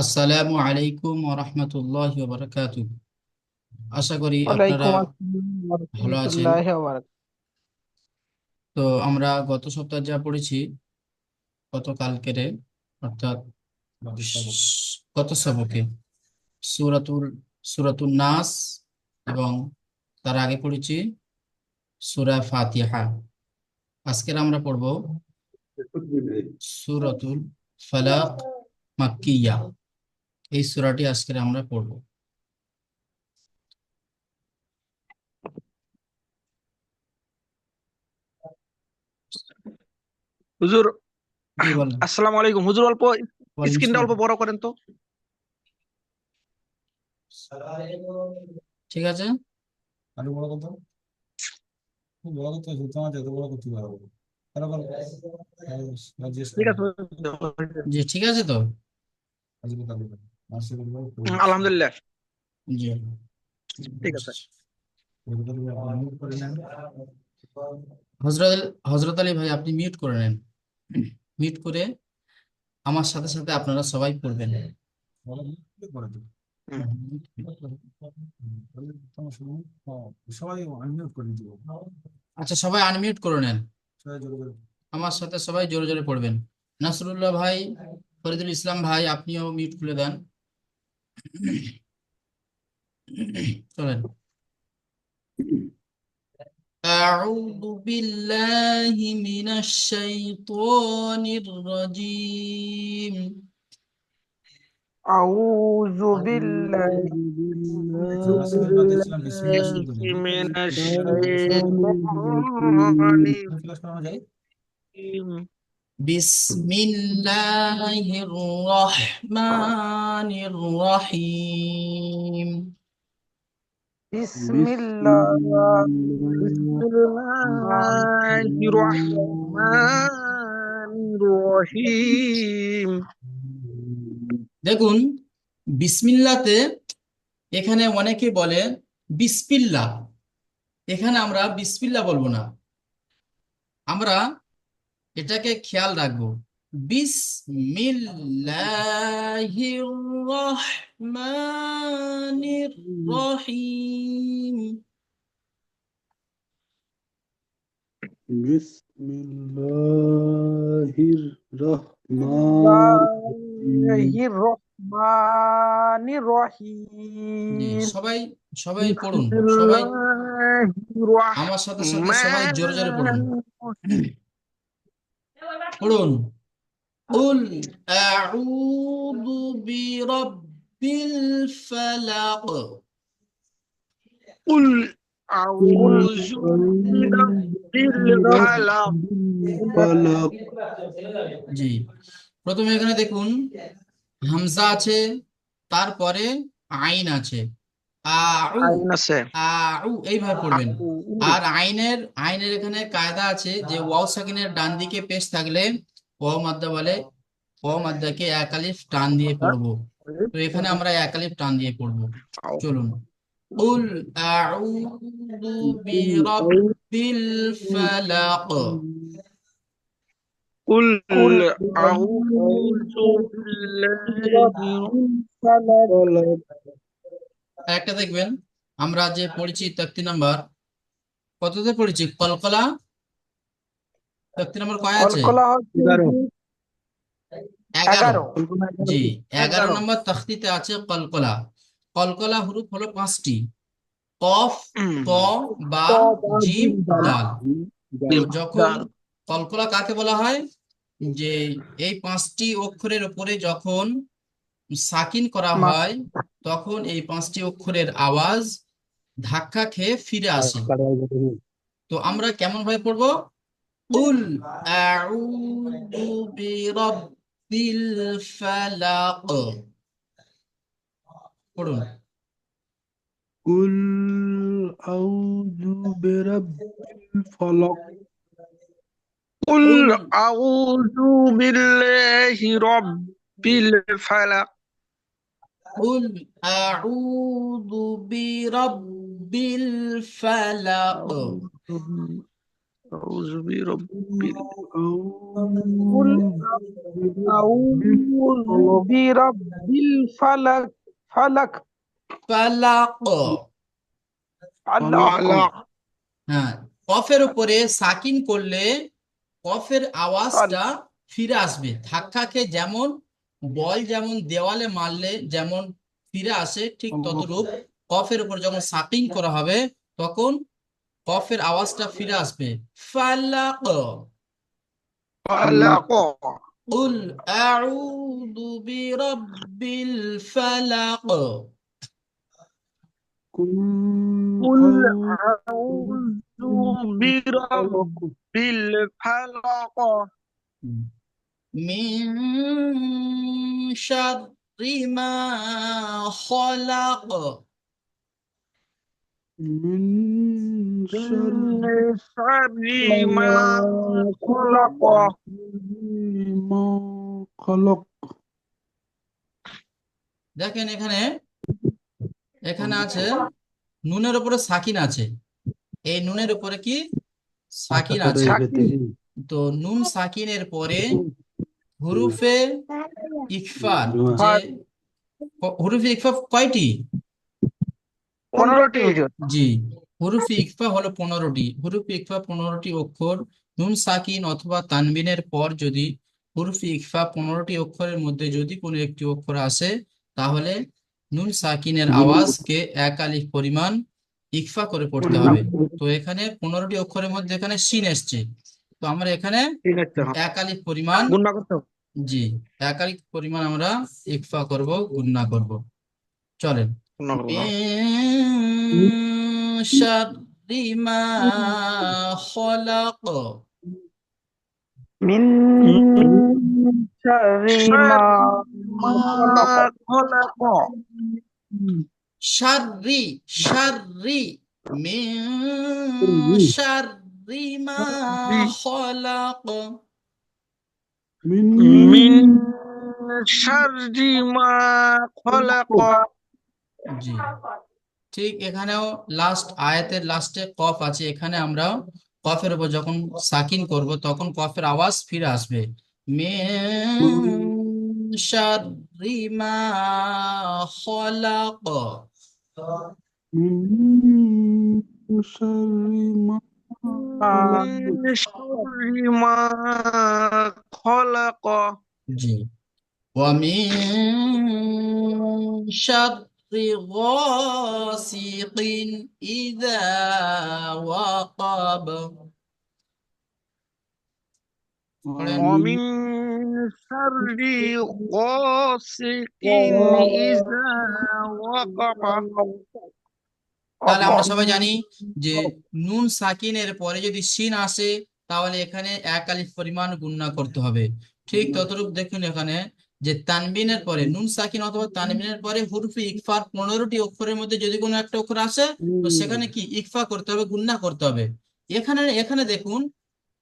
আসসালামু আলাইকুম ওয়া রাহমাতুল্লাহি ওয়া বারাকাতুহু। আশা করি আপনারা ওয়ালাইকুম আসসালাম ওয়া ভালো আছেন। রাহমাতুল্লাহি ওয়া বারাকাতুহু। তো আমরা গত সপ্তাহে যা পড়েছি, গতকালকের অর্থাৎ গত সবকে সূরাতুল সূরাতুন নাস এবং তার আগে পড়েছি সূরা ফাতিহা। আজকের আমরা পড়ব সূরাতুল ফালাক মাক্কিয়া। এই সূরাটি আজকের আমরা পড়ব। হুজুর, জি বলেন। আসসালামু আলাইকুম। হুজুর, অল্প ওয়ালাইকুম স্ক্রিনটা আসসালাম। অল্প বড় করেন তো। ঠিক আছে। ঠিক আছে। জি ঠিক আছে তো। আলহামদুলিল্লাহ। জি ঠিক আছে। হজরত হজরত আলী ভাই, আপনি মিউট করে নেন। মিউট করে আমার সাথে সাথে আপনারা সবাই পড়বেন। হুম। আচ্ছা, সবাই আনমিউট করে নেন। আমার সাথে সবাই জোরে জোরে পড়বেন। নাসরুল্লাহ ভাই, ফরিদুল ইসলাম ভাই, আপনিও মিউট খুলে দেন। চলেন। أعوذ بالله من الشيطان الرجيم. আউযু বিল্লাহি أعوذ بالله মিনাশ من الشيطان শাইতানির الرجيم রাজিম। بسم الله الرحمن الرحيم. بسم বিসমিল্লাহ الله বিসমিল্লাহির রহমানির রহিম। দেখুন, বিসমিল্লাতে এখানে অনেকে বলে বিসপিল্লা। এখানে আমরা বিসপিল্লা বলবো না, আমরা এটাকে খেয়াল রাখবো। বিসমিল্লাহির রহমানির রহিম। بسم الله الرحمن الرحيم বিসমিল্লাহির রহমানির জি রহিম। সবাই সবাই পড়ুন। সবাই বিসমিল্লাহির আমার সাথে সাথে সবাই জোরে জোরে পড়ুন। রহমানির পড়ুন। قل أعوذ برب الفلق. قل قل أعوذ أعوذ برب برب الفلق. الفلق জি, প্রথমে এখানে দেখুন হামজা আছে, তারপরে আইন আছে। আউ, আইন আছে। আউ এইভাবে পড়বেন। আউ। আর আইনের আইনের এখানে কায়দা আছে যে ওয়াও সাকিনের ডান দিকে পেশ থাকলে ওয়াও মাদ্দা বলে। ওয়াও মাদ্দাকে এক আলিফ টান দিয়ে পড়বো। তো এখানে আমরা এক আলিফ টান দিয়ে পড়বো। আউ। চলুন। قل أعوذ قل برب الفلق. قل قل أعوذ بالله الفلق একটা দেখবেন, আমরা যে পড়েছি তক্তি নাম্বার কততে পড়েছি, কলকলা তক্তি নাম্বার কয় আছে? কলকলা হচ্ছে 11 11। 11। জি, 11 11। নম্বর তখতিতে আছে কলকলা। কলকলা হরুফ হলো 5টি: কফ, ত, বা, জিম, দাল। তো যখন দাল। কলকলা কাকে বলা হয়, যে এই 5টি অক্ষরের উপরে যখন সাকিন করা হয় তখন এই 5টি অক্ষরের আওয়াজ ধাক্কা খেয়ে ফিরে আসে। তো আমরা কেমন ভাবে পড়বো? কুল আউযু বিরাব্বিল ফালাক। পড়ুন। قل أعوذ برب الفلق قل কুল أعوذ بالله رب الفلق. কুল আউযু বিরাব্বিল ফালাক। أعوذ برب قل أعوذ أعوذ برب الفلق فلق ফালাক। فلق হ্যাঁ, কফের উপরে সাকিন করলে কফের আওয়াজটা ফিরে আসবে। ধাক্কা খেয়ে যেমন বল যেমন দেওয়ালে মারলে যেমন ফিরে আসে, ঠিক ততরূপ কফের উপর যখন সাকিন করা হবে তখন কফের আওয়াজটা ফিরে আসবে। ফালাক। فلق কুল আউযু বিরাব্বিল ফালাক। قل قل أعوذ أعوذ برب بالفلق الفلق মিন শাররি মা খলাক। من شر من شر ما خلق ما خلق দেখেন এখানে এখানে আছে নুনের উপরে সাকিন আছে। এই নুনের উপরে কি সাকিন আছে। তো নুন সাকিনের পরে হুরুফে ইকফার যে হুরুফে ইকফা কয়টি? 15টি হুজুর। জি, হুরুফে ইকফা হলো 15টি। হুরুফে ইকফা 15টি অক্ষর। নুন সাকিন অথবা তানবিনের পর যদি হুরুফে ইকফা 15টি অক্ষরের মধ্যে যদি কোনো একটি অক্ষর আসে তাহলে নুন সাকিনের আওয়াজকে এক আলিফ পরিমাণ ইকফা করে পড়তে হবে। তো এখানে 15টি অক্ষরের মধ্যে এখানে সিন এসছে, তো আমরা এখানে ঠিক আছে, এক আলিফ পরিমাণ, গুণনা করতে হবে। জি, এক আলিফ পরিমাণ আমরা ইকফা করব, গুণনা করব। চলেন। গুণনা করবো। মিন শাররি মা খলাক। من شر ما خلق শাররি শাররি মিন শাররি মা খলাক। من من شر ما خلق জি, ঠিক এখানেও লাস্ট আয়াতের লাস্টে কফ আছে, এখানে আমরা কফের উপর যখন সাকিন করব তখন কফের আওয়াজ ফিরে আসবে। মিন শাররি মা খলাক। من شر ما خلق من شر ما خلق জি, ومن شر غاسق إذا وقب। পড়েন। ومن شر غاسق إذا وقب তাহলে আমরা সবাই জানি যে নুন সাকিনের পরে যদি সিন আসে তাহলে এখানে এক আলিফ পরিমাণ গুণনা করতে হবে। ঠিক ততরূপ দেখুন এখানে যে তানবিনের পরে নুন সাকিন অথবা তানবিনের পরে হুরফে ইকফার 15টি অক্ষরের মধ্যে যদি কোনো একটা অক্ষর আসে তো সেখানে কি ইকফা করতে হবে, গুণনা করতে হবে। এখানে এখানে দেখুন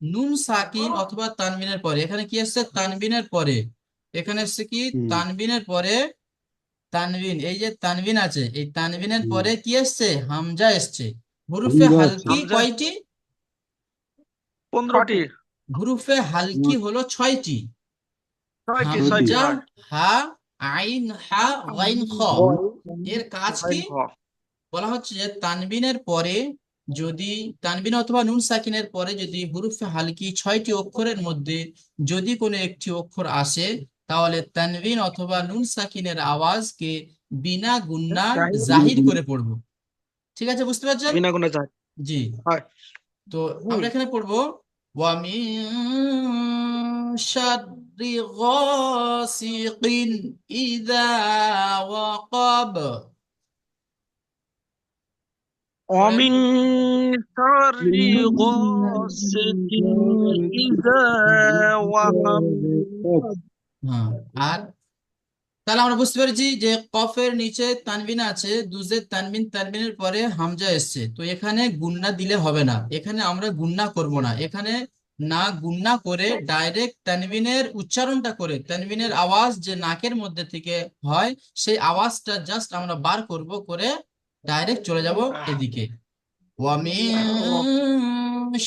নুন সাকিন অথবা তানবিনের পরে এখানে কি আসছে, তানবিনের পরে এখানে আসছে কি তানবিনের পরে তানবিন, এই যে তানবিন আছে এই তানবিনের পরে কি এসছে, হামজা এসছে। হুরুফে হামজা আছে। হালকি হামজা। কয়টি? 15টি হুরুফে হালকি হলো 6টি। 6টি হামজা, হা, আইন, হা, গাইন, খ। এর কাজ কি? বলা হচ্ছে যে তানবিনের পরে যদি তানবিন অথবা নুন সাকিনের পরে যদি হুরুফে হালকি 6টি অক্ষরের মধ্যে যদি কোনো একটি অক্ষর আসে তাহলে তানবিন অথবা নুন সাকিনের আওয়াজকে বিনা গুন্না জাহির করে পড়বো। ঠিক আছে, বুঝতে পারছেন? বিনা গুণা যায়। জি, হয়। তো আমরা এখানে পড়বো ওয়ামিন শাররি গাসিকিন ইযা ওয়াকাব। ومن شر غاسق إذا وقب হ্যাঁ, আর তাহলে আমরা বুঝতে পেরেছি যে কফের নিচে তানবিন আছে, দুজের তানবিন, তানবিনের পরে হামজা এসছে, তো এখানে গুন্না দিলে হবে না, এখানে আমরা গুন্না করব না। এখানে না গুন্না করে ডাইরেক্ট তানবিনের উচ্চারণটা করে তানবিনের আওয়াজ যে নাকের মধ্যে থেকে হয় সেই আওয়াজটা জাস্ট আমরা বার করব, করে ডাইরেক্ট চলে যাব এদিকে। ومن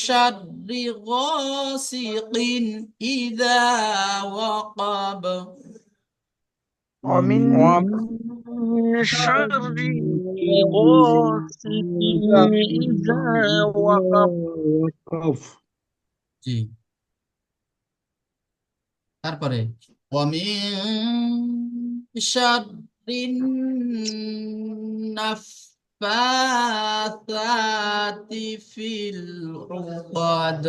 শাররি গাসিকিন ইযা ওয়াকাব। ومن ومن شر غاسق إذا وقب وقف জি, তারপরে ওয়ামিন শাররিন নাফাসাতি ফিল উকাদ।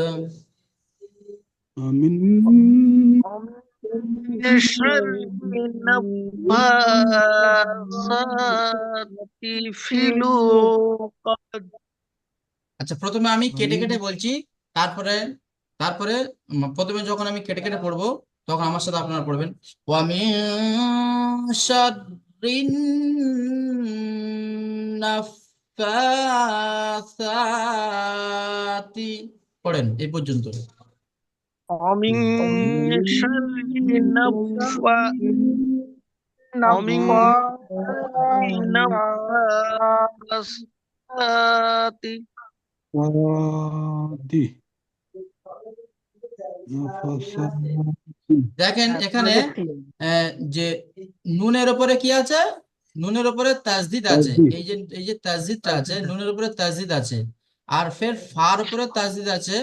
ومن ومن شر النفاثات في العقد আচ্ছা, প্রথমে আমি কেটে কেটে বলছি, তারপরে তারপরে প্রথমে যখন আমি কেটে কেটে পড়বো তখন আমার সাথে আপনারা পড়বেন। ওয়ামিন শাররিন নাফাসাতি, পড়েন এই পর্যন্ত। ومن شر ومن النفاثات وادي نفسات দেখেন এখানে যে নুনের উপরে কি আছে, নুনের উপরে তাসদিদ আছে, তাসদিদ। এই যে তাসদিদটা আছে, নুনের উপরে তাসদিদ আছে, আর ফের ফার উপরে তাসদিদ আছে।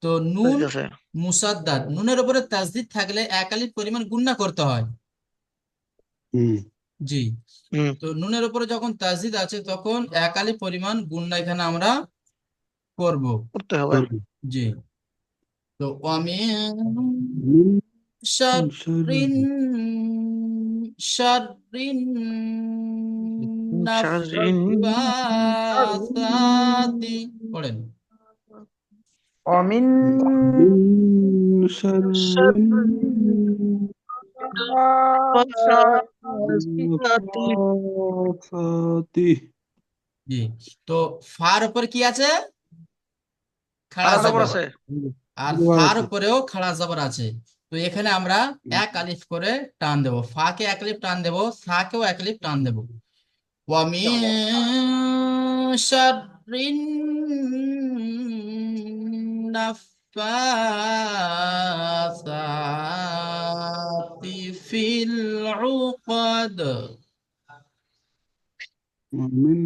তো নুন মুসাদ্দাদ, নুনের উপরে তাসদিদ থাকলে এক আলিফ পরিমাণ গুণনা করতে হয়। জি, তো নুনের উপরে যখন তাসদিদ আছে তখন এক আলিফ পরিমাণ গুণনা এখানে আমরা করব। করতে হবে। জি, তো ওয়ামিন من শাররিন শাররিন নাফাসাতি, পড়েন। ومن شر النفاثات জি, তো ফার উপর কি আছে, খাড়া খাড়া জবর জবর, আছে। আর ফার উপরেও খাড়া জবর আছে। তো এখানে আমরা এক আলিফ করে টান দেব, ফাকে এক আলিফ টান দেব, সাকেও এক আলিফ টান দেব। ওয়ামিন শাররিন নাফাসাতি ফিল উকাদ। ومن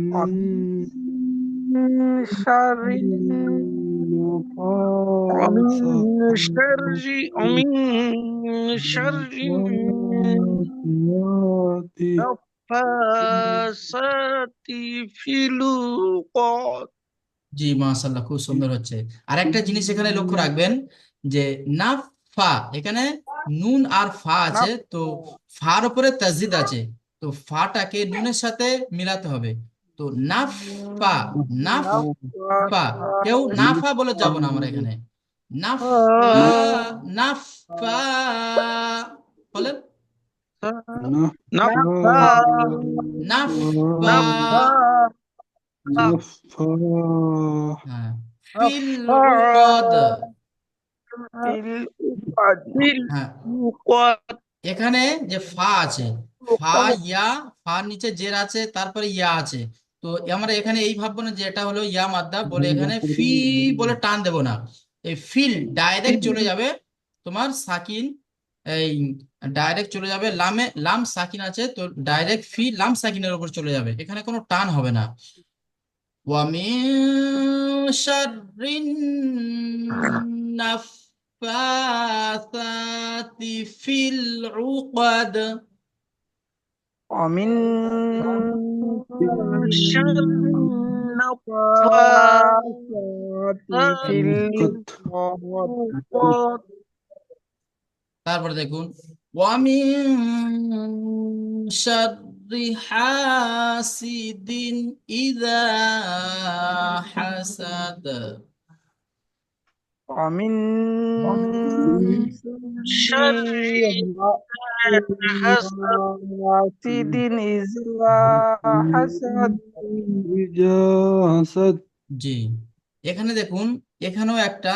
شر ومن النفاثات شر النفاثات في العقد জি, মাশাআল্লাহ, খুব সুন্দর হচ্ছে। আর একটা জিনিস এখানে লক্ষ্য রাখবেন যে নাফা, এখানে নুন আর ফা আছে, তো ফার উপরে তাসদিদ আছে, তো ফাটাকে নুনের সাথে মিলাতে হবে। তো নাফা, নাফা, কেউ নাফা বলে যাব না আমরা এখানে। নাফা, নাফা বলেন, নাফা, হ্যাঁ, ফিল উকাদ, হ্যাঁ, এখানে যে ফা আছে, ফা ইয়া, ফার নিচে জের আছে, তারপরে ইয়া আছে। তো আমরা এখানে এই ভাববো না যে এটা হলো ইয়া মাদ্দা বলে এখানে ফি বলে টান দেব না। এই ফিল ডাইরেক্ট চলে যাবে তোমার সাকিন, এই ডাইরেক্ট চলে যাবে লামে, লাম সাকিন আছে, তো ডাইরেক্ট ফি লাম সাকিনের উপর চলে যাবে, এখানে কোনো টান হবে না। ومن شر النفاثات في العقد. ومن شر النفاثات في العقد তারপরে দেখুন ومن شر حاسد إذا حسد. ومن شر حاسد إذا حسد حسد জি, এখানে দেখুন, এখানেও একটা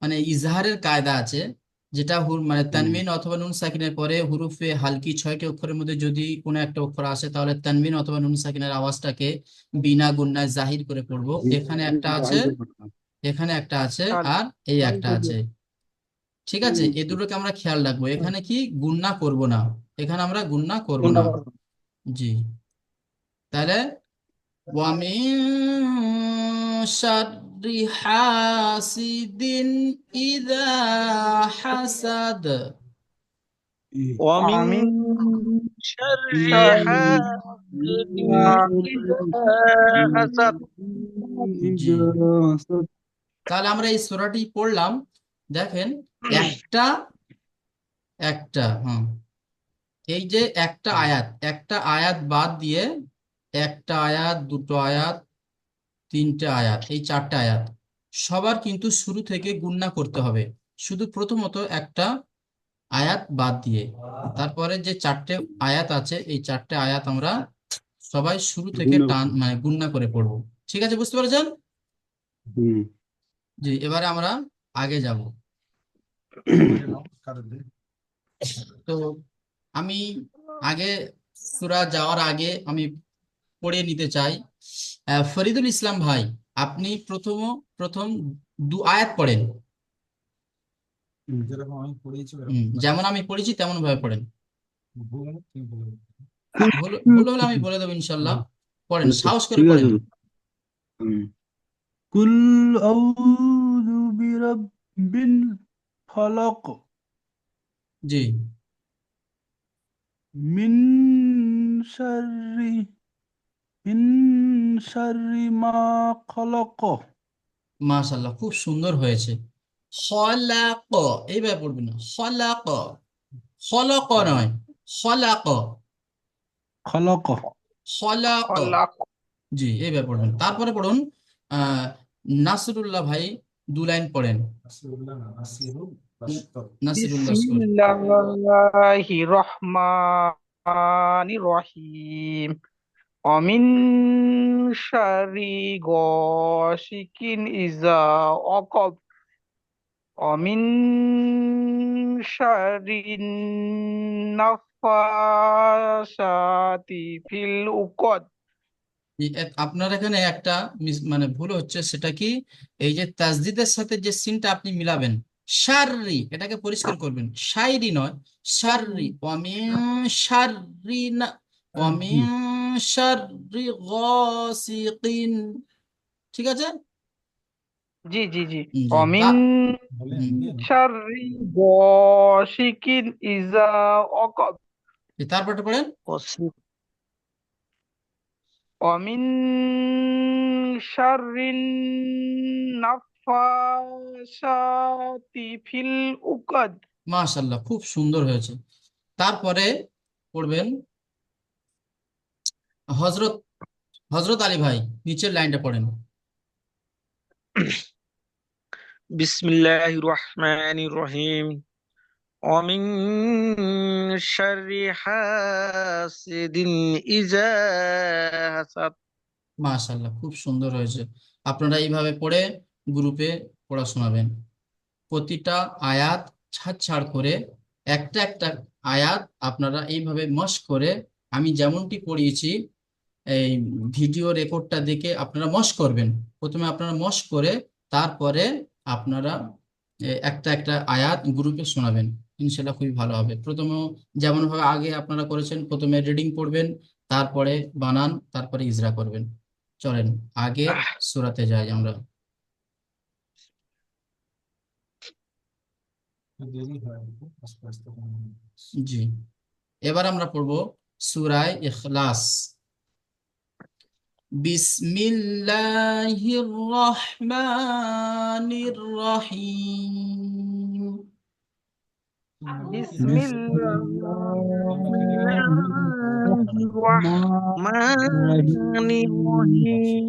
মানে ইজহারের কায়দা আছে, যেটা মানে তানবিন অথবা নুন সাকিনের পরে হুরুফে হালকি 6টি অক্ষরের মধ্যে যদি কোনো একটা অক্ষর আসে তাহলে তানবিন অথবা নুন সাকিনের আওয়াজটাকে বিনা গুণনায় জাহির করে পড়বো। এখানে একটা আছে এখানে একটা আছে চাল আর এই চাল একটা দুটো। আছে, ঠিক আছে? এই দুটোকে আমরা খেয়াল রাখবো। হুম, এখানে কি গুণনা করব না, এখানে আমরা গুণনা করব না। ধন্যবাদ। জি, তাহলে ومن شر حاسد إذا حسد। ومن অমিন شر শারি حاسد إذا حسد জি, তাহলে আমরা এই সূরাটি পড়লাম। দেখেন, একটা একটা এই যে একটা আয়াত বাদ দিয়ে, একটা আয়াত, দুটো আয়াত, তিনটে আয়াত, এই চারটে আয়াত সবার কিন্তু শুরু থেকে গুণনা করতে হবে, শুধু প্রথমত একটা আয়াত বাদ দিয়ে। তারপরে যে চারটে আয়াত আছে, এই চারটে আয়াত আমরা সবাই শুরু থেকে টান মানে গুণনা করে পড়বো। ঠিক আছে, বুঝতে পেরেছেন? জি, এবারে আমরা আগে যাব। তো আমি আগে সূরা যাওয়ার আগে আমি পড়ে নিতে চাই। ফরিদুল ইসলাম ভাই, আপনি প্রথম দু আয়াত পড়েন। যেমন আমি পড়েছি তেমন ভাবে পড়েন। ভুল ভুল হলে আমি বলে দেবো ইনশাল্লাহ। পড়েন, আচ্ছা, সাহস করে ঠিক আছে। পড়েন। কুল আউযু বিরাব্বিল ফালাক জি, মিন শাররি মিন শাররি মা খলাক। মাশাল্লাহ, খুব সুন্দর হয়েছে। খলাক, এইভাবে পড়বেন না, খলাক, খলক নয়, খলাক, খলাক খলাক। খলাক। জি, এইভাবে পড়বেন। তারপরে পড়ুন আহ নাসরুল্লাহ ভাই, দু লাইন পড়েন। নাসরুল্লাহ স্কুল। বিসমিল্লাহির রহমানির রহিম। অমিন শারি গসিকিন ইজা অকব। অমিন শারি নাফাসাতি ফিল উকদ। আপনার এখানে একটা মানে ভুল হচ্ছে, সেটা কি? এই যে তাসদিদের সাথে যে সিনটা আপনি মিলাবেন, শাররি, এটাকে পরিষ্কার করবেন, শাইরি নয়, শাররি। ওয়ামিন শাররি না, ওয়ামিন শাররি গাসিকিন। ঠিক আছে? জি জি জি। জি, অমিন শারি গসিকিন ইজা অকব। তারপরটা পড়েন। وصف অমিন শারিন নাফাসাতি ফিল উকদ। মাশাল্লাহ, খুব সুন্দর হয়েছে। তারপরে পড়বেন হজরত হজরত আলী ভাই, নিচের লাইনটা পড়েন। بسم الله الرحمن الرحيم ومن شر حاسد إذا حسد মাশাল্লাহ, খুব সুন্দর হয়েছে। আপনারা এইভাবে পড়ে গ্রুপে পড়া শোনাবেন। প্রতিটা আয়াত ছাড় ছাড় করে, একটা একটা আয়াত আপনারা এইভাবে মস্ক করে, আমি যেমনটি পড়িয়েছি এই ভিডিও রেকর্ডটা দেখে আপনারা মস্ক করবেন। প্রথমে আপনারা মস্ক করে তারপরে আপনারা একটা একটা আয়াত গ্রুপে শোনাবেন। ইনশাল্লাহ খুবই ভালো হবে। প্রথমে যেমন ভাবে আগে আপনারা করেছেন, প্রথমে রিডিং পড়বেন, তারপরে বানান, তারপরে ইজরা করবেন। চলেন আগের সূরাতে যাই আমরা। জি, এবার আমরা পড়বো সূরায়ে ইখলাস। বিসমিল্লাহির রহমানির রহিম। বিসমিল্লাহির الرحمن الرحيم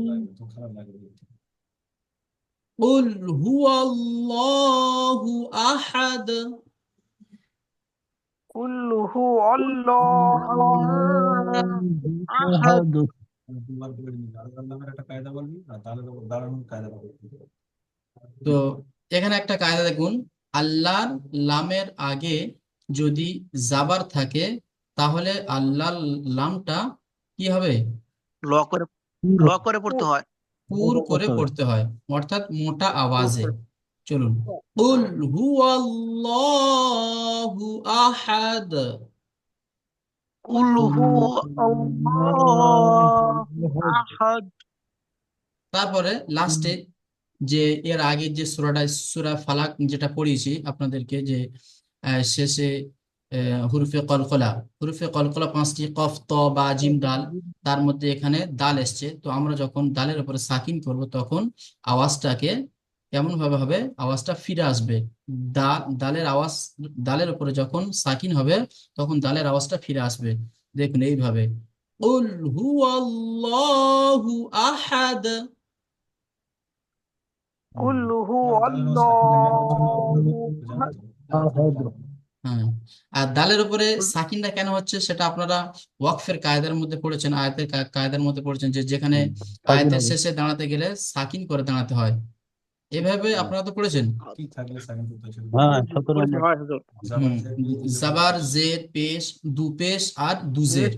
قل هو الله أحد। কুল্লুহু আল্লাহু أحد তো এখানে একটা কায়দা দেখুন, আল্লাহর লামের আগে যদি জাবার থাকে, তাহলে আল্লাহর লামটা কি হবে? ল করে পড়তে হয় পুর করে পড়তে হয়, অর্থাৎ মোটা আওয়াজে। চলুন, কুল হুয়াল্লাহু আহাদ। قل هو الله أحد তারপরে লাস্টে যে এর আগে যে সূরা ফালাক যেটা পড়িয়েছি আপনাদেরকে, যে শেষে হুরুফে কলকলা পাঁচটি, কফ, ত, বা, জিম, দাল, তার মধ্যে এখানে দাল এসছে। তো আমরা যখন দালের উপরে সাকিন করব তখন আওয়াজটাকে কেমন ভাবে হবে, আওয়াজটা ফিরে আসবে। দালের আওয়াজ, দালের উপরে যখন সাকিন হবে তখন দালের আওয়াজটা ফিরে আসবে। দেখুন এইভাবে, কুল হুয়াল্লাহু আহাদ। قل هو الله হ্যাঁ, আর দালের উপরে সাকিনটা কেন হচ্ছে সেটা আপনারা ওয়াকফের কায়দার মধ্যে পড়েছেন, আয়াতের কায়দার মধ্যে পড়েছেন, যে যেখানে আয়াতের শেষে দাঁড়াতে গেলে সাকিন করে দাঁড়াতে হয়। এভাবে আপনারা তো পড়েছেন। হ্যাঁ, 17 পড়েছি, নম্বর। হয় হুজুর। হুম, জাবার, জের, পেশ, দুপেশ আর দুজের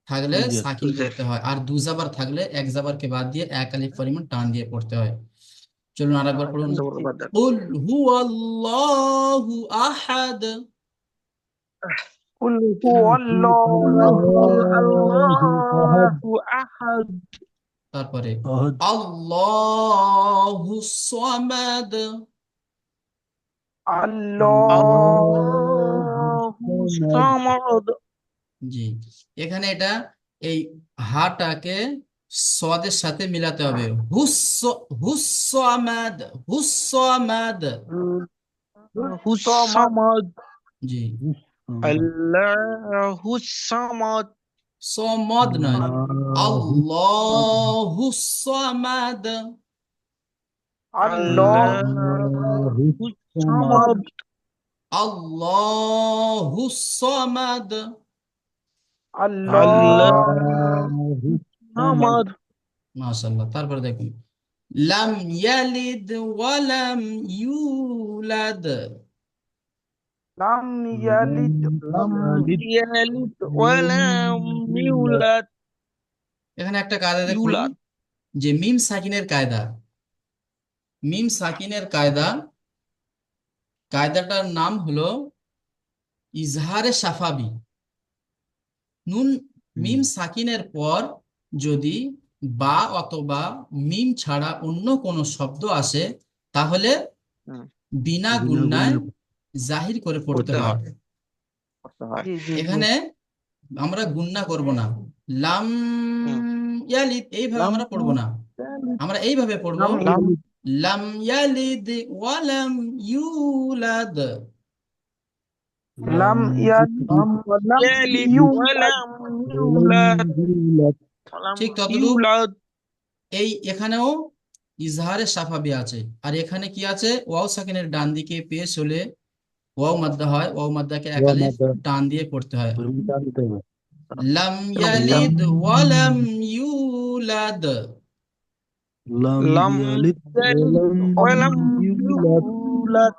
থাকলে দুজের। সাকিন করতে হয়, আর দু জাবার থাকলে এক জাবারকে বাদ দিয়ে এক আলিফ পরিমাণ টান দিয়ে পড়তে হয়। চলুন আরেকবার পড়ুন, জবরদস্ত। কুল হুয়াল্লাহু আহাদ। قل هو الله الله أحد তারপরে আহাদ। আল্লাহু সামাদ। الله الله الصمد জি, এখানে এটা এই হাটাকে সদের সাথে মিলাতে হবে, হুসামাদ, হুসামাদ। الصمد الصمد জি, الله الصمد সমদ নয়, আল্লাহু সামাদ। الله الله الصمد আল্লাহু সামাদ। الله الصمد মাশাআল্লাহ। তারপরে দেখুন, লাম ইয়ালিদ ওয়ালাম ইউলাদ। لم يلد لم يلد ولم يولد এখানে একটা কায়দা দেখুন, يولد যে মিম সাকিনের কায়দা, মিম সাকিনের কায়দাটার নাম হলো ইজহারে সাফাবি। নুন, মিম সাকিনের পর যদি বা অথবা মিম ছাড়া অন্য কোনো শব্দ আসে তাহলে হুম। বিনা গুণনায় জাহির করে পড়তে পড়তে হয়। হয়। করতে হয়। जी जी जी এখানে আমরা গুণনা করব না, লাম হুম। ইয়ালিদ এইভাবে لم আমরা পড়বো না, يلد আমরা এইভাবে পড়বো, لم لم লাম ইয়ালিদ ওয়ালাম ইউলাদ। لم يلد ولم يلد يولد ولم يولد ولم ঠিক ততটুকু। يولد এখানেও ইজহারে সাফাবি আছে, আর এখানে কি আছে, ওয়াও সাকিনের ডান দিকে পেশ হলে ওয়াও মাদ্দা হয়, ওয়াও মাদ্দাকে এক আলিফ টান দিয়ে পড়তে হয়। লাম ইয়ালিদ ওয়ালাম ইউলাদ। لم يلد ولم يولد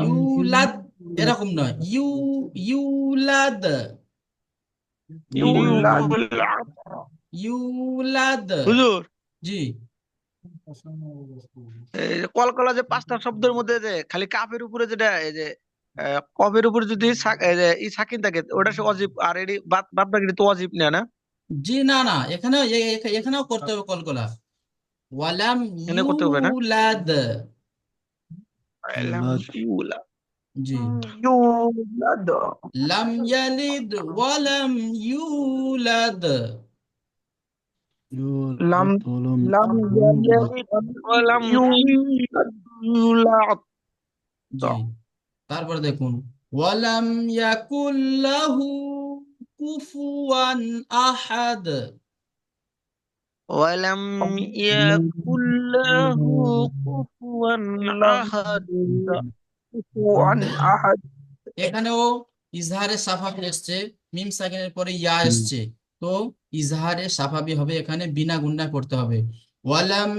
ইউলাদ এরকম নয়, ইউলাদ, يولد يولد ইউলাদ। হুজুর, জি, এই যে কলকলা যে পাঁচটা শব্দের মধ্যে যে খালি কাফের উপরে যেটা এই যে কফের উপরে যদি এই যে সাকিন থাকে ওটা সে অজীব, আর এটি বাদ বাদ বাকি তো অজীব না না জি, না না, এখানেও এখানেও করতে হবে কলকলা, ওয়ালাম এনে করতে হবে না। ইউলাদ। لم يولد জি, يولد লাম ইয়ালিদ ওয়ালাম ইউলাদ। لم لم يلد ولم يولد يولد জি, তারপর দেখুন, ওয়ালাম ইয়াকুল্লাহু কুফুয়ান আহাদ। ولم يكن له كفوا أحد كفوا أحد এখানেও ইজহারে সাফাবি এসছে, মিম সাকিনের পরে ইয়া এসছে, তো ইজহারে সাফাবি হবে, এখানে বিনা গুণনায় পড়তে হবে, ওয়ালাম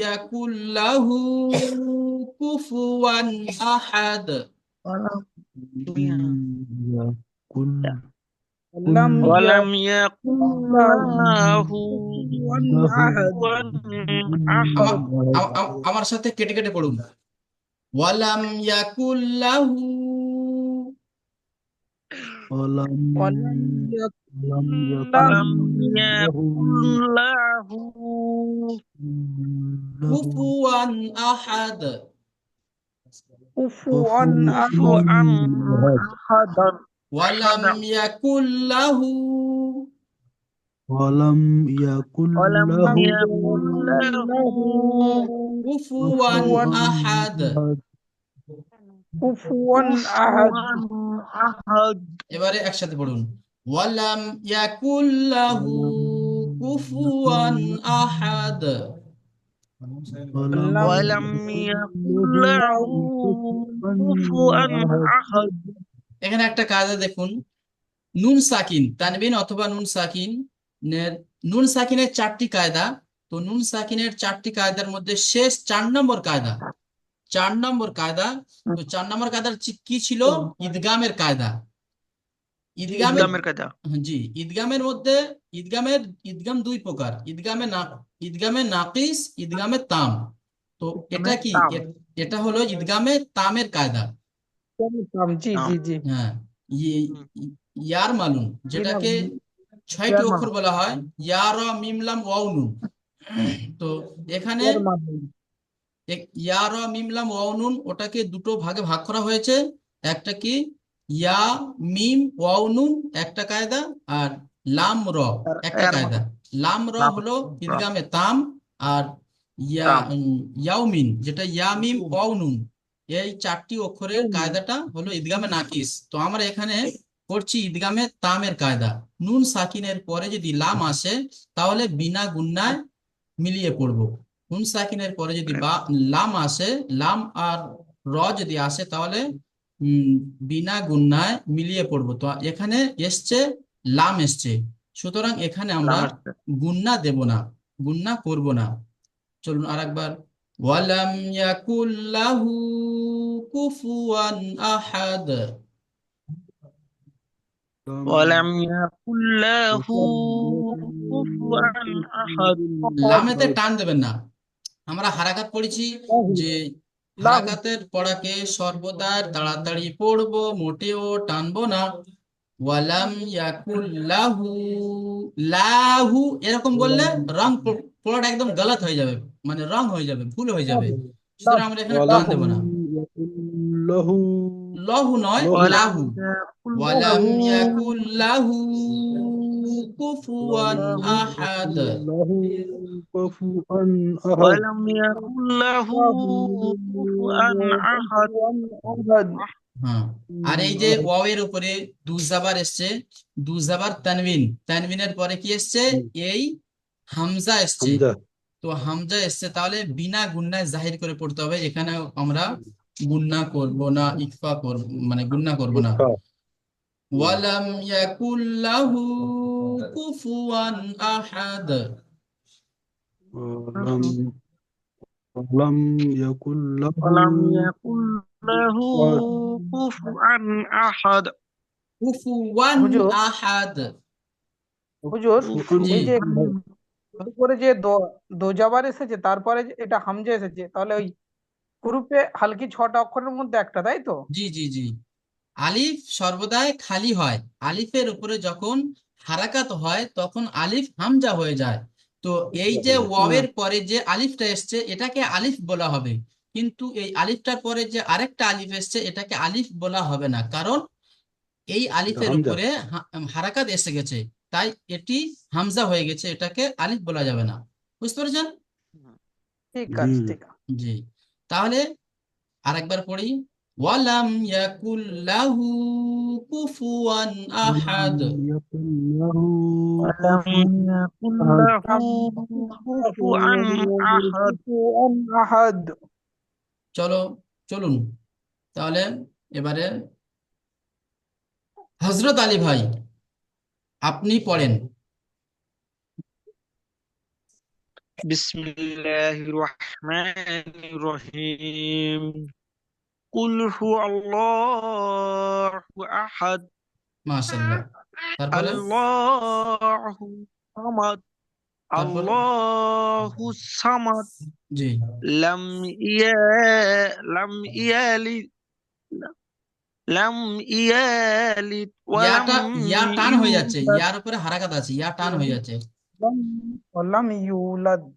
ইয়াকুল্লাহু কুফুয়ান আহাদ। ولم لم ওয়ালাম يكن ইয়াকুল له লাহু كفوا له أحد কুফুয়ান আমার আহাদ। আমার সাথে কেটে কেটে পড়ুন। ওয়ালাম ইয়াকুল্লাহু, ولم ولم يكن ولم له يكن ওয়ালাম له ইয়াকুল লাহু له কুফুয়ান আহাদ। كفوا كفوا أحد কুফুয়ান أحد আহাদ। ওয়ালাম ইয়াকুল্লাহু ولم يكن ওয়ালাম له ইয়াকুল লাহু কুফুয়ান كفوا আহাদ। أحد كفوا أحد কুফুয়ান আহাদ। এবারে একসাথে পড়ুন। ওয়ালাম ইয়াকুল্লাহু ولم কুফুয়ান আহাদ। ولم لم ওয়ালাম يكن ইয়াকুল له লাহু কুফুয়ান كفوا أحد আহাদ। এখানে একটা কায়দা দেখুন, নুন সাকিন তানবিন অথবা নুন সাকিন, নুন সাকিনের 4টি কায়দা। তো নুন সাকিনের 4টি কায়দার মধ্যে শেষ 4 নম্বর কায়দা, 4 নম্বর কায়দা। তো 4 নম্বর কায়দার কি ছিল? ইদগামের কায়দা। ইদগামের, ইদগামের কায়দা। জি, ইদগামের মধ্যে ইদগাম 2 প্রকার, ইদগামে নাকিস, ইদগামে তাম। তো এটা কি? তাম এটা হলো ইদগামে তামের কায়দা। जी তাম। जी जी হ্যাঁ, ইয়ার মালুন, যেটাকে 6টি यार অক্ষর বলা হয়, ইয়া র মিম লাম ওয়াও নুন। তো এখানে यार मालूम ইয়া র মিম লাম ওয়াও নুন, ওটাকে দুটো ভাগে ভাগ করা হয়েছে। একটা কি ইয়া মিম ওয়াও নুন একটা কায়দা, আর লাম র একটা এর কায়দা। লাম র হলো রা ইদগামে তাম, আর তাম। ইয়াউমিন যেটা ইয়া মিম ওয়াও নুন, এই 4টি অক্ষরের কায়দাটা হলো ইদগামে নাকিস। তো আমরা এখানে করছি ইদগামে তামের কায়দা। নুন সাকিনের পরে যদি লাম আসে তাহলে বিনা গুন্নায় মিলিয়ে পড়বো। নুন সাকিনের পরে যদি লাম আসে, লাম আর র যদি আসে তাহলে উম বিনা গুন্নায় মিলিয়ে পড়বো। তো এখানে এসছে লাম এসছে, সুতরাং এখানে আমরা লামের গুন্না দেব না, গুন্না করব না। চলুন আরেকবার। ওয়ালাম ইয়াকুল্লাহু কুফুয়ান আহাদ। ওয়ালাম ইয়াকুল লাহু কুফুয়ান আহাদ। লামেতে টান দেবেন না। আমরা হারাকাত পড়েছি, যে له হারাকাতের পড়াকে সর্বদা তাড়াতাড়ি পড়বো, মোটেও টানবো না। ওয়ালাম ইয়াকুল্লাহু, লাহু এরকম বললে পড়াটা একদম গলত হয়ে যাবে, মানে রং হয়ে যাবে, ভুল হয়ে যাবে। له সুতরাং আমরা এখানে টান ولم দেব না। يكن له লহু নয়, له ওয়ালাম লাহু। ইয়াকুল ওয়ালাম লাহু ইয়াকুল্লাহু কুফুয়ান ولم আহাদ। يكن له كفوا أحد ওয়ালাম ইয়াকুল লাহু কুফুয়ান আহাদ। أحد হ্যাঁ, আর এই যে ওয়াও এর উপরে দুজাবার এসছে, দুজাবার তানবিন, তানবিনের পরে কি এসছে? এই হামজা এসছে। حمزة তো হামজা এসছে, তাহলে বিনা গুন্নায় জাহির করে পড়তে হবে। এখানে আমরা গুন্না করব না, ইকফা করব, মানে গুন্না করব না। إخفاء ওয়ালাম ইয়াকুল্লাহু কুফুয়ান আহাদ। ولم ولم يكن له ওয়ালাম ইয়াকুল লাহু كفوا কুফুয়ান আহাদ। কুফুয়ান হুজুর আহাদ। হুজুর জি, এই যে أحد উপরে যে দো জাবার এসেছে তারপরে যে এটা হামজা এসেছে তাহলে ওই হুরুফে হালকি 6টা অক্ষরের মধ্যে একটা, তাই তো? জি, জি, জি। আলিফ সর্বদাই খালি হয়। আলিফের উপরে যখন হারাকাত হয় তখন আলিফ হামজা হয়ে যায়। তো এই যে ওয়াওয়ের পরে যে আলিফটা এসছে এটাকে আলিফ বলা হবে, কিন্তু এই আলিফটার পরে যে আরেকটা আলিফ এসছে এটাকে আলিফ বলা হবে না, কারণ এই এটা আলিফের হামজা উপরে হারাকাত এসে গেছে, তাই এটি হামজা হয়ে গেছে, এটাকে আলিফ বলা যাবে না। বুঝতে পেরেছেন? ঠিক জি আছে ঠিক আছে জি, তাহলে আরেকবার পড়ি। ওয়ালাম ইয়াকুল্লাহু কুফুয়ান আহাদ। ولم يكن له ওয়ালাম كفوا ইয়াকুল أحد লাহু কুফুয়ান আহাদ। كفوا أحد চলো, চলুন তাহলে এবারে হযরত আলী ভাই আপনি পড়েন। বিসমিল্লাহির রহমানির রহিম। কুল হু আল্লাহু আহাদ। মাশাআল্লাহ, তারপরে আল্লাহু সামাদ, তারপরে আল্লাহু সামাদ, জি লাম লাম ইয়ালিদ, লাম ইয়ালিদ ওয়ালাম ইয়া টান হয়ে যাচ্ছে, ইউলাদ, ইয়ার উপরে হারাকাত আছে, ইয়া টান হয়ে যাচ্ছে। ওয়ালাম ইউলাদ।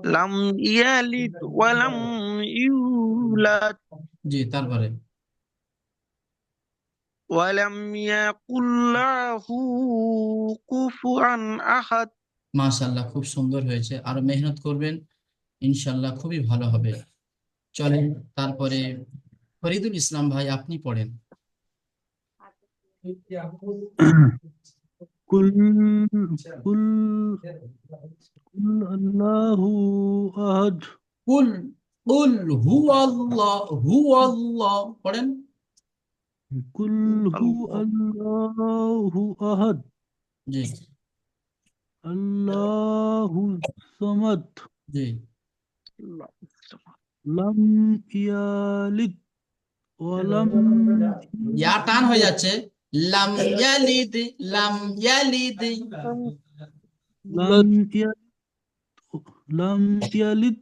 লাম ইয়ালিদ ওয়ালাম ইউলাদ জি তারপরে ওয়ালাম ইয়াকুল্লাহু কুফুয়ান আহাদ। মাশাআল্লাহ, খুব সুন্দর হয়েছে, আরো মেহনত করবেন, ইনশাআল্লাহ খুবই ভালো হবে। চলেন তারপরে ফরিদুল ইসলাম ভাই আপনি পড়েন। قل قل قل الله أحد কুল কুল হুয়াল্লাহ পড়েন। قل هو الله أحد জি الله الصمد জি لم يلد ولم ইয়া টান হয়ে যাচ্ছে, লাম ইয়ালিদ, লাম ইয়ালিদ। لم يلد لم يلد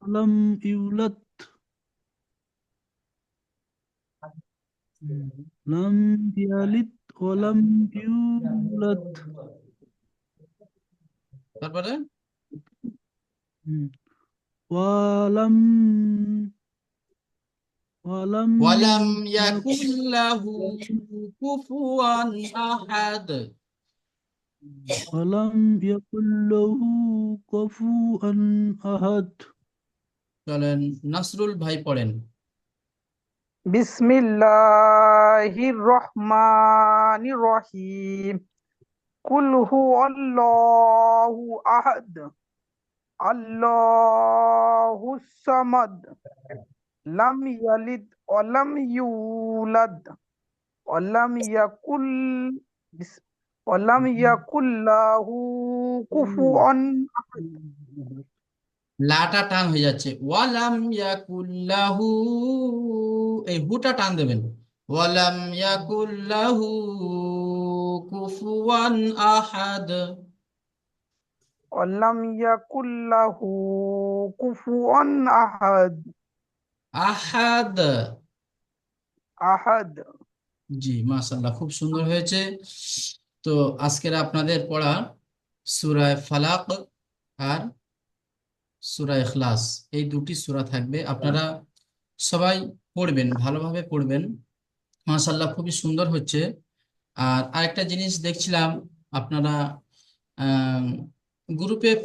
ولم يولد لم يلد ولم يولد তারপরে ولم ولم ওয়ালাম يكن ইয়াকুল্লাহু কুফুয়ান আহাদ। ولم يكن له كفوا أحد চলেন নাসরুল ভাই পড়েন। বিসমিল্লাহির রহমানির রহিম। কুল হুয়াল্লাহু আহাদ, আল্লাহুস সামাদ, লাম ইয়ালিদ ওয়ালাম ইউলাদ, ওয়ালাম ইয়াকুল বিস- ওয়ালাম ইয়াকুল্লাহু কুফুয়ান আহাদ। লাটা টান হয়ে যাচ্ছে, ওয়ালাম ইয়াকুল্লাহু, এই হুটা টান দেবেন, ওয়ালাম ইয়াকুল্লাহু কুফুয়ান আহাদ। ওয়ালাম ইয়াকুল্লাহু কুফুয়ান আহাদ। আহাদ। আহাদ। জি মাশাআল্লাহ, খুব সুন্দর হয়েছে। তো আজকের আপনাদের পড়া সূরা ফালাক আর সূরা ইখলাস, এই দুটি সূরা থাকবে, আপনারা সবাই পড়বেন, ভালোভাবে পড়বেন। মাশাআল্লাহ খুবই সুন্দর হচ্ছে। আর আরেকটা জিনিস দেখছিলাম, আপনারা আহ গ্রুপে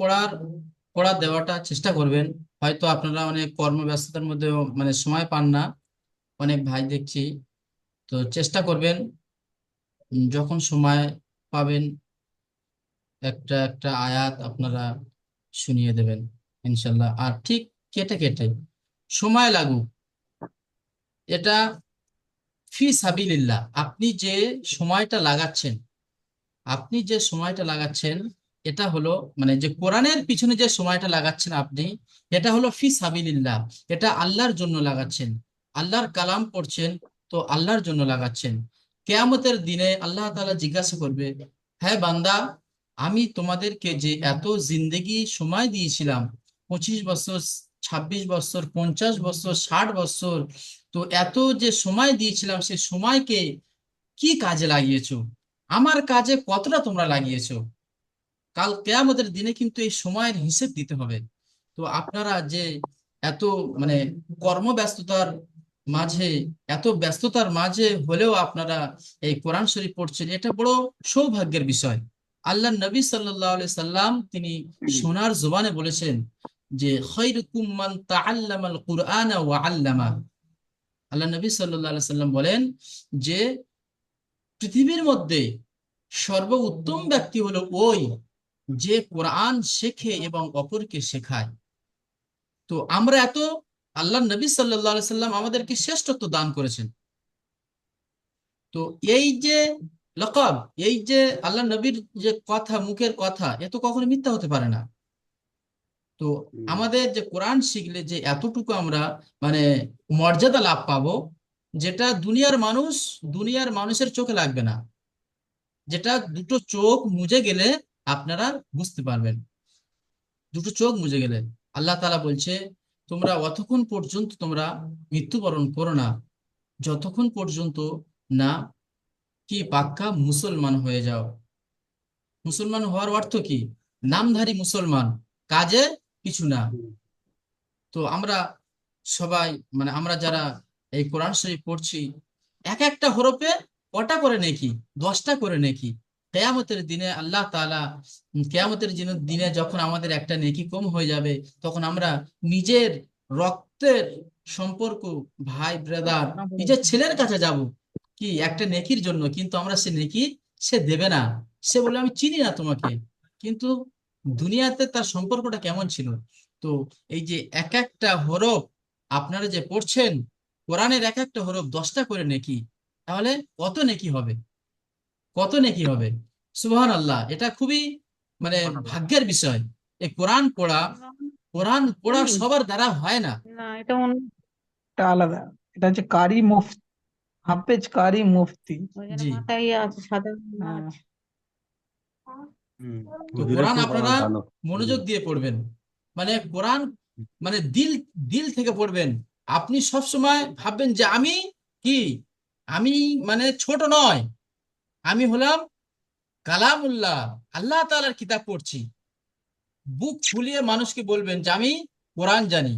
পড়া দেওয়াটা চেষ্টা করবেন। হয়তো আপনারা অনেক কর্মব্যস্ততার মধ্যে মানে সময় পান না, অনেক ভাই দেখছি, তো চেষ্টা করবেন যখন সময় পাবেন একটা একটা আয়াত আপনারা শুনিয়ে দেবেন ইনশাল্লাহ। আর ঠিক কেটে কেটে সময় লাগুক, এটা ফি সাবিলিল্লাহ, আপনি যে সময়টা লাগাচ্ছেন এটা হলো মানে যে কোরআনের পিছনে যে সময়টা লাগাচ্ছেন আপনি, এটা হলো ফি সাবিলিল্লাহ, এটা আল্লাহর জন্য লাগাচ্ছেন, আল্লাহর কালাম পড়ছেন, তো আল্লাহর জন্য লাগাচ্ছেন। কিয়ামতের দিনে আল্লাহ তাআলা জিজ্ঞাসা করবে, হ্যাঁ বান্দা, আমি তোমাদেরকে যে এত জিন্দেগি সময় দিয়েছিলাম, 25 বছর, 26 বছর, 50 বছর, 60 বছর, তো এত যে সময় দিয়েছিলাম সে সময়কে কি কাজে লাগিয়েছো, আমার কাজে কতটা তোমরা লাগিয়েছো। কাল কিয়ামতের দিনে কিন্তু এই সময়ের হিসেব দিতে হবে। তো আপনারা যে এত মানে কর্মব্যস্ততার মাঝে, এত ব্যস্ততার মাঝে হলেও আপনারা এই কোরআন শরীফ পড়ছেন, এটা বড় সৌভাগ্যের বিষয়। আল্লাহ নবী সাল্লাল্লাহু আলাইহি সাল্লাম তিনি সোনার জবানে বলেছেন যে খায়রুকুম মান তাআল্লামাল কুরআনা ওয়া আল্লামা। আল্লাহ নবী সাল্লাল্লাহু আলাইহি সাল্লাম বলেন যে পৃথিবীর মধ্যে সর্বোত্তম ব্যক্তি হলো ওই যে কোরআন শেখে এবং অপরকে শেখায়। তো আমরা এত, আল্লাহ নবী সাল্লাল্লাহু আলাইহি সাল্লাম আমাদেরকে শ্রেষ্ঠত্ব দান করেছেন। তো এই যে লকব, এই যে আল্লাহ নবীর যে কথা, মুখের কথা, এ তো কখনো মিথ্যা হতে পারে না। তো আমাদের যে কোরআন শিখলে যে এতটুকু আমরা মানে মর্যাদা লাভ পাবো, যেটা দুনিয়ার মানুষের চোখে লাগবে না। যেটা দুটো চোখ মুজে গেলে আপনারা বুঝতে পারবেন। দুটো চোখ মুজে গেলে আল্লাহ তাআলা বলছে, তোমরা অতক্ষণ পর্যন্ত তোমরা মৃত্যুবরণ করো না যতক্ষণ পর্যন্ত না কি পাক্কা মুসলমান হয়ে যাও। মুসলমান হওয়ার অর্থ কি? নামধারী মুসলমান, কাজে কিছু না। তো আমরা সবাই, মানে আমরা যারা এই কোরআন শরীফ পড়ছি, এক একটা হরফে কটা করে নেকি? 10টা করে নেকি। কেয়ামতের দিনে আল্লাহ তাআলা, কেয়ামতের দিনে যখন আমাদের একটা নেকি কম হয়ে যাবে, তখন আমরা নিজের রক্তের সম্পর্ক, ভাই ব্রাদার, নিজের ছেলের কাছে যাব কি একটা নেকির জন্য, কিন্তু আমরা সে নেকি সে দেবে না। সে বলে আমি চিনি না তোমাকে, কিন্তু দুনিয়াতে তার সম্পর্কটা কেমন ছিল। তো এই যে এক একটা হরফ আপনারা যে পড়ছেন, কোরআনের এক একটা হরফ 10টা করে নেকি, তাহলে কত নেকি হবে? কত নেকি হবে? সুবহানাল্লাহ, এটা খুবই মানে ভাগ্যের বিষয়। এই কোরআন পড়া, কোরআন পড়া সবার দ্বারা হয় না। না এটা মনে এটা আলাদা। এটা হচ্ছে কারি মুফতি, হাফেজ কারি মুফতি। ওই জন্য জি। মাথায় আছে সাদা হ্যাঁ। মাছ। তো হুজুরের কোরআন খুব আপনারা ভালো। মনোযোগ দিয়ে পড়বেন, মানে কোরআন মানে দিল দিল থেকে পড়বেন। আপনি সব সময় ভাববেন যে আমি কি, আমি মানে ছোট নয়, আমি হলাম কালামুল্লাহ, আল্লাহ তাআলার কিতাব পড়ছি। বুক ফুলিয়ে মানুষকে বলবেন যে আমি কোরআন জানি,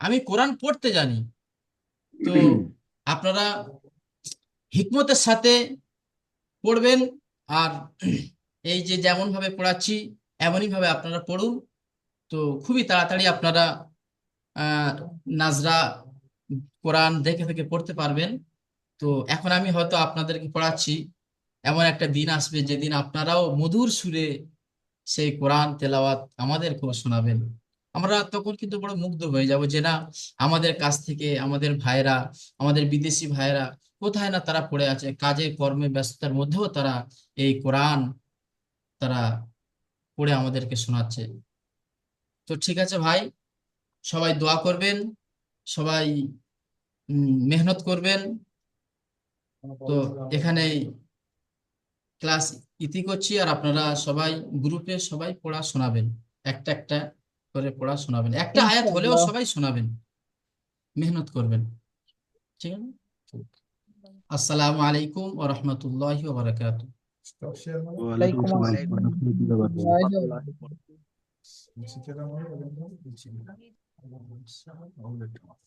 আমি কোরআন পড়তে জানি। তো আপনারা হিকমতের সাথে পড়বেন, আর এই যে যেমন ভাবে পড়াচ্ছি এমনই ভাবে আপনারা পড়ুন। তো খুবই তাড়াতাড়ি আপনারা আহ নাজরা কোরআন দেখে দেখে পড়তে পারবেন। তো এখন আমি হয়তো আপনাদেরকে পড়াচ্ছি, এমন একটা দিন আসবে যেদিন আপনারাও মধুর সুরে সেই কোরআন তেলাওয়াত আমাদেরকেও শোনাবেন। আমরা তখন কিন্তু বড় মুগ্ধ হয়ে যাব যে না, আমাদের কাছ থেকে আমাদের ভাইরা, আমাদের বিদেশি ভাইরা কোথায় না তারা পড়ে আছে, কাজে কর্মে ব্যস্ততার মধ্যেও তারা এই কোরআন তারা পড়ে আমাদেরকে শোনাচ্ছে। তো ঠিক আছে ভাই, সবাই দোয়া করবেন, সবাই মেহনত করবেন। তো এখানে ক্লাস ইতি করছি, আর আপনারা সবাই গ্রুপে সবাই পড়া শোনাবেন, একটা একটা করে পড়া শোনাবেন, একটা আয়াত হলেও ইনশাআল্লাহ। সবাই শোনাবেন, মেহনত করবেন। ঠিক আছে। আসসালামু আলাইকুম ওয়া রাহমাতুল্লাহি ওয়া বারাকাতুহু। ওয়ালাইকুম ওয়ালাইকুম আসসালাম ওয়ালাইকুম ওয়া রাহমাতুল্লাহি ওয়া বারাকাতুহু। আসসালাম। আসসালাম।